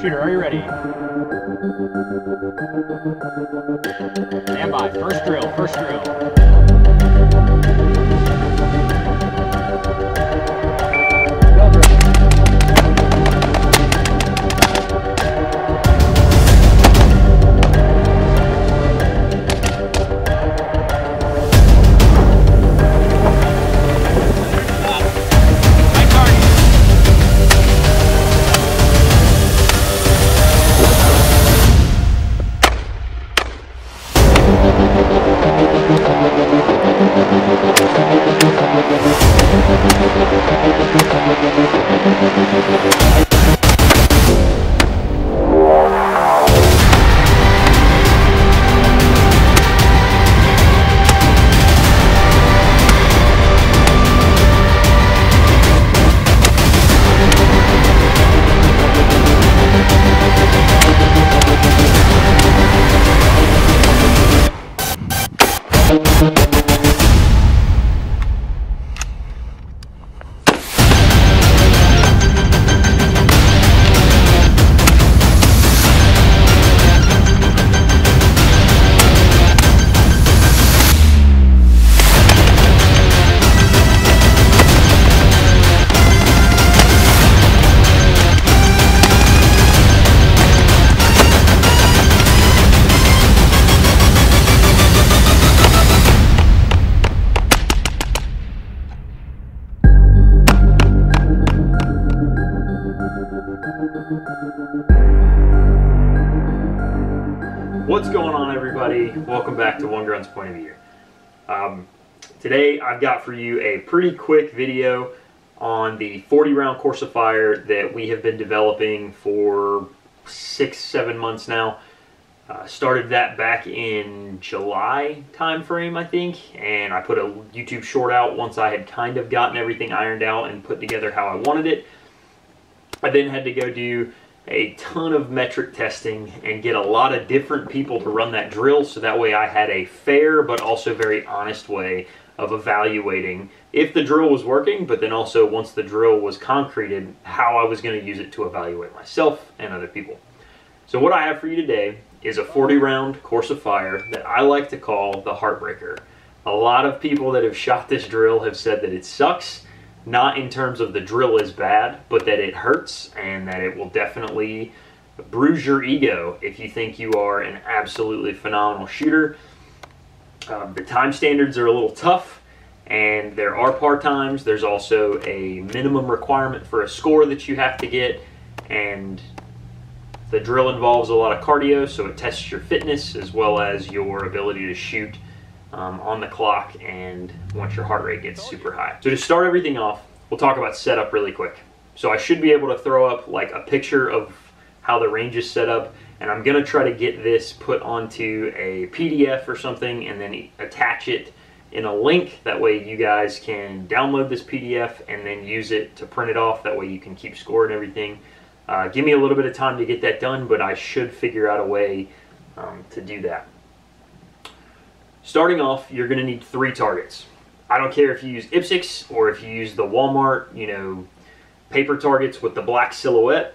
Shooter, are you ready? Stand by. First drill, first drill. What's going on, everybody? Welcome back to One Grunt's Point of View. Today I've got for you a pretty quick video on the 40 round Coursifier that we have been developing for 6-7 months now. Started that back in July time frame, I think, and I put a YouTube short out once I had kind of gotten everything ironed out and put together how I wanted it. I then had to go do a ton of metric testing and get a lot of different people to run that drill, so that way I had a fair but also very honest way of evaluating if the drill was working, but then also once the drill was concreted, how I was going to use it to evaluate myself and other people. So what I have for you today is a 40 round Coursifier that I like to call the Heartbreaker. A lot of people that have shot this drill have said that it sucks. Not in terms of the drill is bad, but that it hurts and that it will definitely bruise your ego if you think you are an absolutely phenomenal shooter. The time standards are a little tough, and there are par times. There's also a minimum requirement for a score that you have to get, and the drill involves a lot of cardio, so it tests your fitness as well as your ability to shoot on the clock and once your heart rate gets super high. So to start everything off, we'll talk about setup really quick. So I should be able to throw up like a picture of how the range is set up, and I'm gonna try to get this put onto a PDF or something and then attach it in a link. That way you guys can download this PDF and then use it to print it off. That way you can keep score and everything. Give me a little bit of time to get that done, but I should figure out a way to do that. Starting off, you're going to need 3 targets. I don't care if you use IPSCs or if you use the Walmart, paper targets with the black silhouette,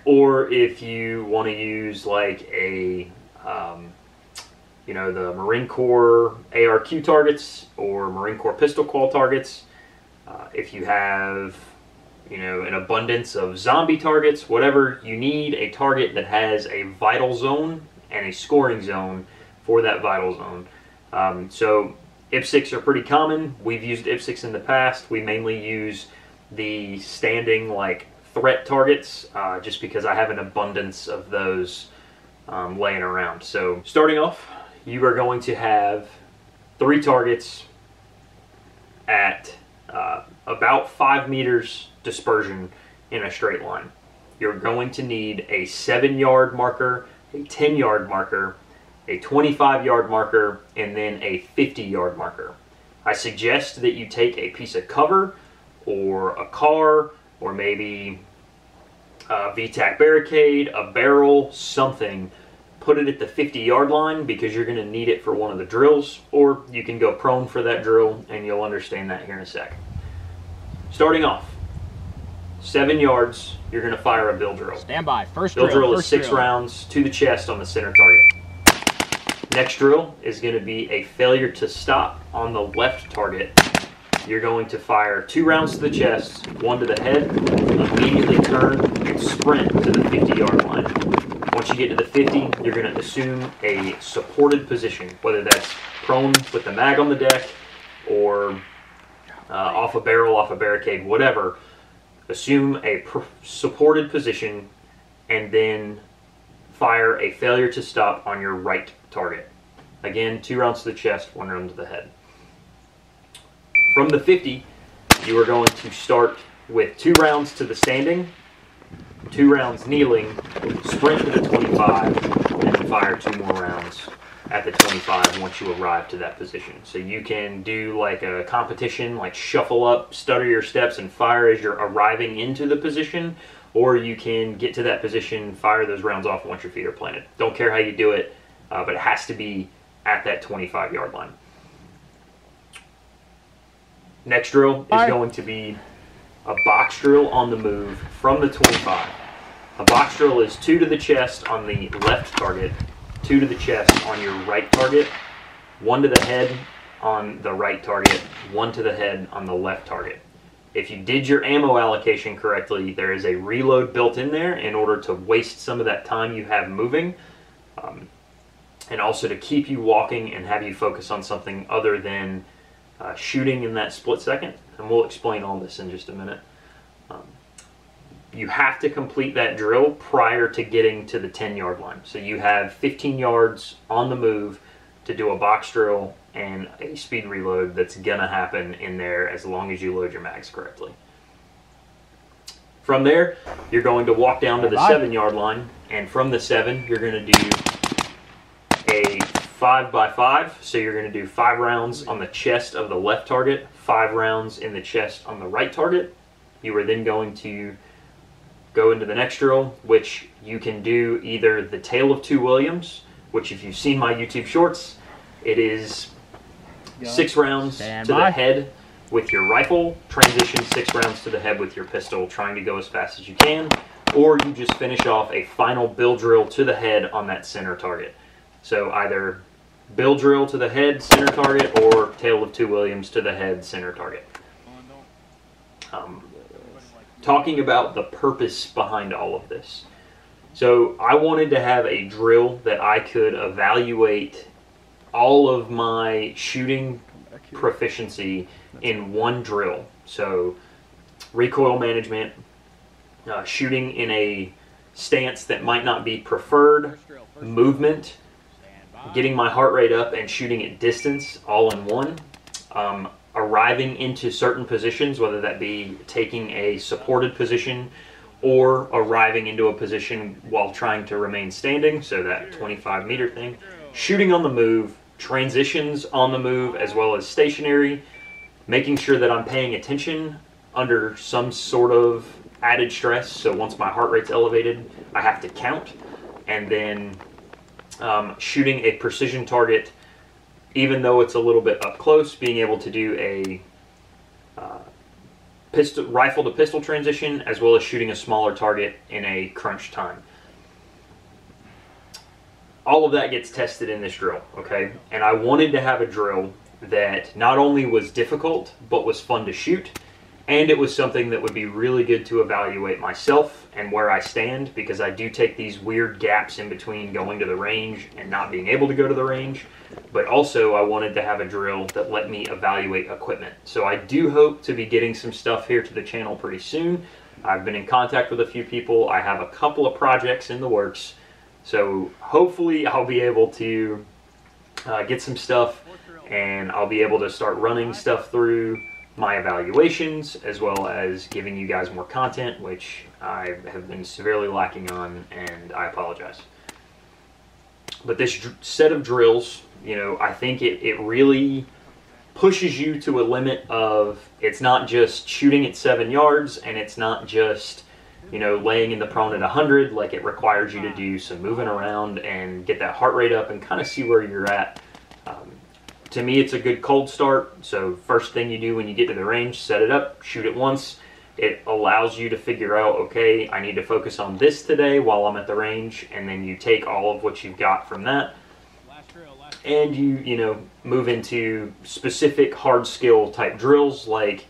or if you want to use like a, the Marine Corps ARQ targets or Marine Corps pistol qual targets. If you have, an abundance of zombie targets, whatever, you need a target that has a vital zone and a scoring zone for that vital zone. So IPSCs are pretty common. We've used IPSCs in the past. We mainly use the standing like threat targets just because I have an abundance of those laying around. So starting off, you are going to have 3 targets at about 5 meters dispersion in a straight line. You're going to need a 7-yard marker, a 10-yard marker, a 25-yard marker, and then a 50-yard marker. I suggest that you take a piece of cover or a car or maybe a VTAC barricade, a barrel, something. Put it at the 50-yard line because you're going to need it for one of the drills, or you can go prone for that drill and you'll understand that here in a sec. Starting off, 7 yards, you're going to fire a bill drill. Stand by. First bill drill. drill is First 6 drill. rounds to the chest on the center target. Next drill is going to be a failure to stop on the left target. You're going to fire 2 rounds to the chest, 1 to the head, immediately turn and sprint to the 50-yard line. Once you get to the 50, you're going to assume a supported position, whether that's prone with the mag on the deck or off a barrel, off a barricade, whatever. Assume a supported position and then fire a failure to stop on your right target. Again, 2 rounds to the chest, 1 round to the head. From the 50, you are going to start with 2 rounds to the standing, 2 rounds kneeling, sprint to the 25, and then fire 2 more rounds at the 25 once you arrive to that position. So you can do like a competition, like shuffle up, stutter your steps, and fire as you're arriving into the position, or you can get to that position, fire those rounds off once your feet are planted. Don't care how you do it, but it has to be at that 25-yard line. Next drill is going to be a box drill on the move from the 25. A box drill is 2 to the chest on the left target, 2 to the chest on your right target, 1 to the head on the right target, 1 to the head on the left target. If you did your ammo allocation correctly, there is a reload built in there in order to waste some of that time you have moving, and also to keep you walking and have you focus on something other than shooting in that split second. And we'll explain all this in just a minute. You have to complete that drill prior to getting to the 10-yard line. So you have 15 yards on the move to do a box drill and a speed reload that's gonna happen in there as long as you load your mags correctly. From there, you're going to walk down to the 7-yard line, and from the 7, you're gonna do a 5x5. So you're gonna do 5 rounds on the chest of the left target, 5 rounds in the chest on the right target. You are then going to go into the next drill, which you can do either the Tale of Two Williams, which if you've seen my YouTube shorts, it is 6 rounds to the head with your rifle, transition 6 rounds to the head with your pistol, trying to go as fast as you can, or you just finish off a final bill drill to the head on that center target. So either bill drill to the head, center target, or Tale of Two Williams to the head, center target. Talking about the purpose behind all of this. So I wanted to have a drill that I could evaluate all of my shooting proficiency in one drill. So recoil management, shooting in a stance that might not be preferred, movement, getting my heart rate up and shooting at distance all in one, arriving into certain positions, whether that be taking a supported position or arriving into a position while trying to remain standing, so that 25-meter thing, shooting on the move, transitions on the move as well as stationary, making sure that I'm paying attention under some sort of added stress. So once my heart rate's elevated, I have to count, and then shooting a precision target, even though it's a little bit up close, being able to do a rifle to pistol transition, as well as shooting a smaller target in a crunch time. All of that gets tested in this drill, okay? And I wanted to have a drill that not only was difficult, but was fun to shoot, and it was something that would be really good to evaluate myself and where I stand, because I do take these weird gaps in between going to the range and not being able to go to the range. But also I wanted to have a drill that let me evaluate equipment. So I do hope to be getting some stuff here to the channel pretty soon. I've been in contact with a few people. I have a couple of projects in the works. So hopefully I'll be able to get some stuff, and I'll be able to start running stuff through my evaluations, as well as giving you guys more content, which I have been severely lacking on, and I apologize. But this set of drills, you know, I think it really pushes you to a limit of, it's not just shooting at 7 yards, and it's not just, you know, laying in the prone at 100. Like, it requires you to do some moving around and get that heart rate up and kind of see where you're at. To me, it's a good cold start. So first thing you do when you get to the range, set it up, shoot it once, It allows you to figure out, okay, I need to focus on this today while I'm at the range, and then you take all of what you've got from that, and you know, move into specific hard skill type drills, like,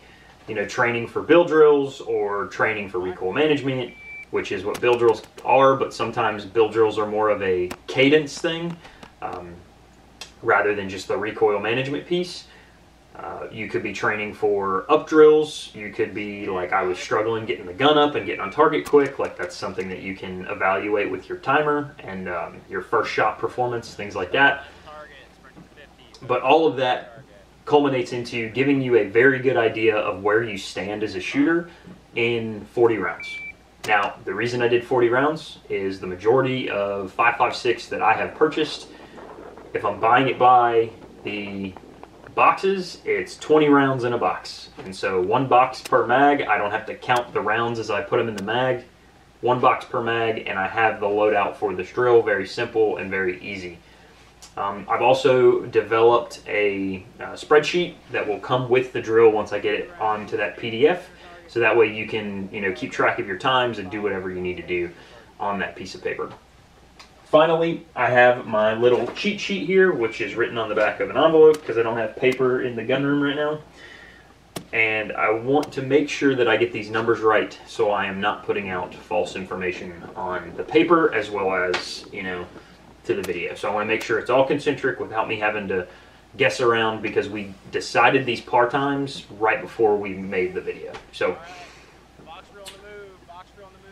you know, training for bill drills or training for recoil management, which is what bill drills are, but sometimes bill drills are more of a cadence thing rather than just the recoil management piece. You could be training for up drills. You could be like, I was struggling getting the gun up and getting on target quick. Like, that's something that you can evaluate with your timer and your first shot performance, things like that. But all of that culminates into giving you a very good idea of where you stand as a shooter in 40 rounds. Now, the reason I did 40 rounds is the majority of 5.56 that I have purchased, if I'm buying it by the boxes, it's 20 rounds in a box. And so 1 box per mag. I don't have to count the rounds as I put them in the mag. 1 box per mag, and I have the loadout for this drill. Very simple and very easy. I've also developed a spreadsheet that will come with the drill once I get it onto that PDF. So that way you can, you know, keep track of your times and do whatever you need to do on that piece of paper. Finally, I have my little cheat sheet here, which is written on the back of an envelope because I don't have paper in the gun room right now. And I want to make sure that I get these numbers right, so I am not putting out false information on the paper as well as, you know, to the video. So I want to make sure it's all concentric without me having to guess around, because we decided these par times right before we made the video. So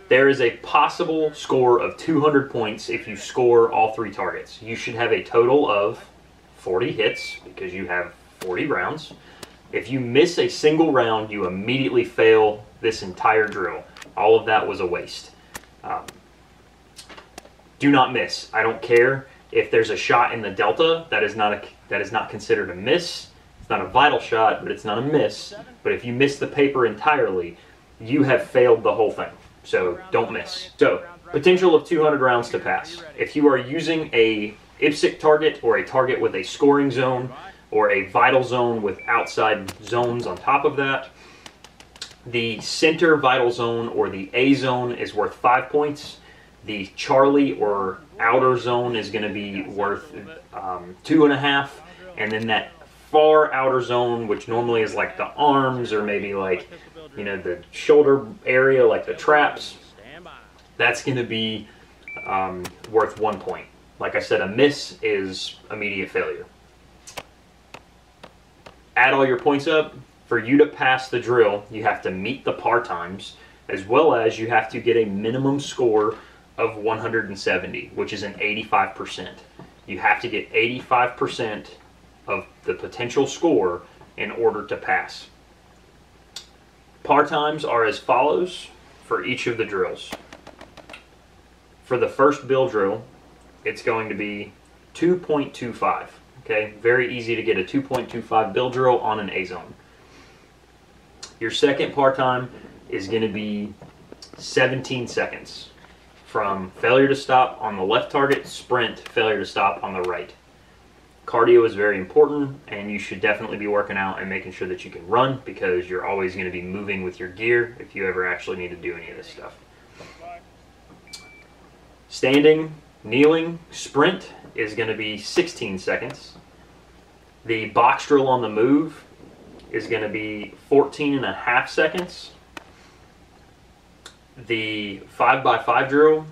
there is a possible score of 200 points if you score all 3 targets. You should have a total of 40 hits because you have 40 rounds. If you miss a single round, you immediately fail this entire drill. All of that was a waste. Do not miss. I don't care if there's a shot in the delta. That is not considered a miss. It's not a vital shot, but it's not a miss. But if you miss the paper entirely, you have failed the whole thing. So don't miss. So potential of 200 rounds to pass. If you are using a IPSC target or a target with a scoring zone or a vital zone with outside zones on top of that, the center vital zone or the A zone is worth 5 points. The Charlie or outer zone is going to be worth 2.5, and then that far outer zone, which normally is like the arms or maybe like, you know, the shoulder area, like the traps, that's going to be worth 1 point. Like I said, a miss is immediate failure. Add all your points up. For you to pass the drill, you have to meet the par times, as well as you have to get a minimum score of 170, which is an 85%. You have to get 85% of the potential score in order to pass. Par times are as follows for each of the drills. For the first bill drill, it's going to be 2.25. Okay, very easy to get a 2.25 bill drill on an A zone. Your second par time is going to be 17 seconds. From failure to stop on the left target, sprint, failure to stop on the right. Cardio is very important, and you should definitely be working out and making sure that you can run, because you're always going to be moving with your gear if you ever actually need to do any of this stuff. Standing, kneeling, sprint is going to be 16 seconds. The box drill on the move is going to be 14.5 seconds. The 5x5 drill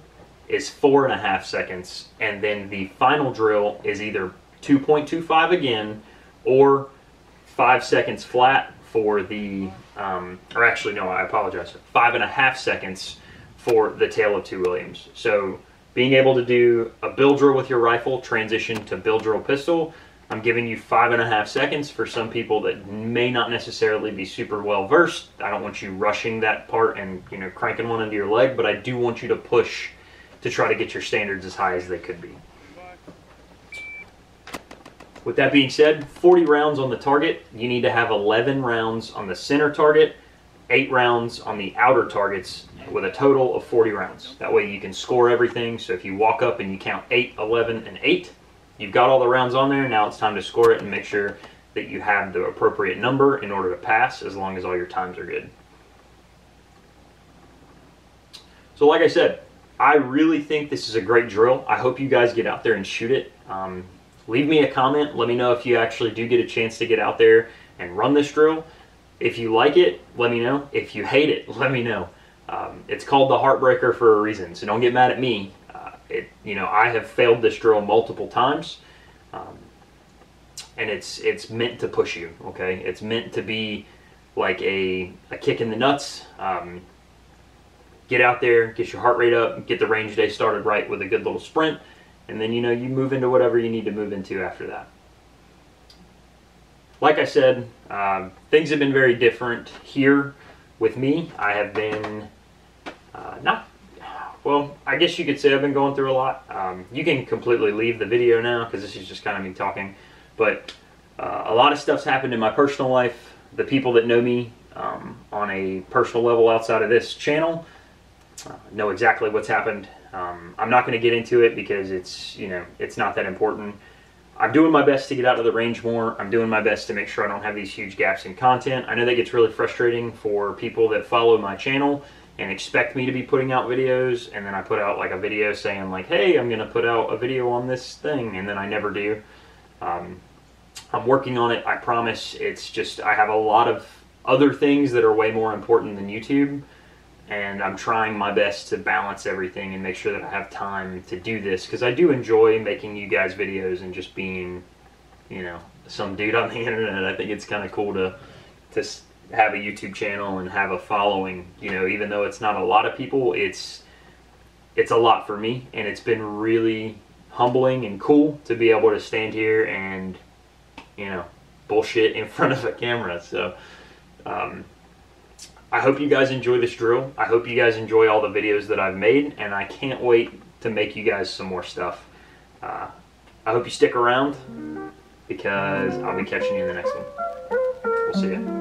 is 4.5 seconds, and then the final drill is either 2.25 again or 5 seconds flat for the, or actually no, I apologize, 5.5 seconds for the tail of 2 Williams. So being able to do a bill drill with your rifle, transition to bill drill pistol, I'm giving you 5.5 seconds. For some people that may not necessarily be super well versed, I don't want you rushing that part and, you know, cranking one into your leg, but I do want you to push to try to get your standards as high as they could be. With that being said, 40 rounds on the target. You need to have 11 rounds on the center target, 8 rounds on the outer targets, with a total of 40 rounds. That way you can score everything. So if you walk up and you count 8, 11, and 8, you've got all the rounds on there. Now it's time to score it and make sure that you have the appropriate number in order to pass, as long as all your times are good. So like I said, I really think this is a great drill. I hope you guys get out there and shoot it. Leave me a comment. Let me know if you actually do get a chance to get out there and run this drill. If you like it, let me know. If you hate it, let me know. It's called the Heartbreaker for a reason, so don't get mad at me. I have failed this drill multiple times, and it's meant to push you. Okay, it's meant to be like a kick in the nuts. Get out there, get your heart rate up, get the range day started right with a good little sprint, and then you move into whatever you need to move into after that. Like I said, things have been very different here with me. I have been well, I guess you could say I've been going through a lot. You can completely leave the video now because this is just kind of me talking. But a lot of stuff's happened in my personal life. The people that know me on a personal level outside of this channel know exactly what's happened. I'm not going to get into it because it's not that important. I'm doing my best to get out of the range more. I'm doing my best to make sure I don't have these huge gaps in content. I know that gets really frustrating for people that follow my channel and expect me to be putting out videos, and then I put out like a video saying like, hey, I'm going to put out a video on this thing, and then I never do. I'm working on it, I promise. It's just I have a lot of other things that are way more important than YouTube, and I'm trying my best to balance everything and make sure that I have time to do this, because I do enjoy making you guys videos and just being, some dude on the internet. I think it's kind of cool to have a YouTube channel and have a following. Even though it's not a lot of people, it's a lot for me, and it's been really humbling and cool to be able to stand here and bullshit in front of a camera. So I hope you guys enjoy this drill. I hope you guys enjoy all the videos that I've made, and I can't wait to make you guys some more stuff. I hope you stick around, because I'll be catching you in the next one. We'll see ya.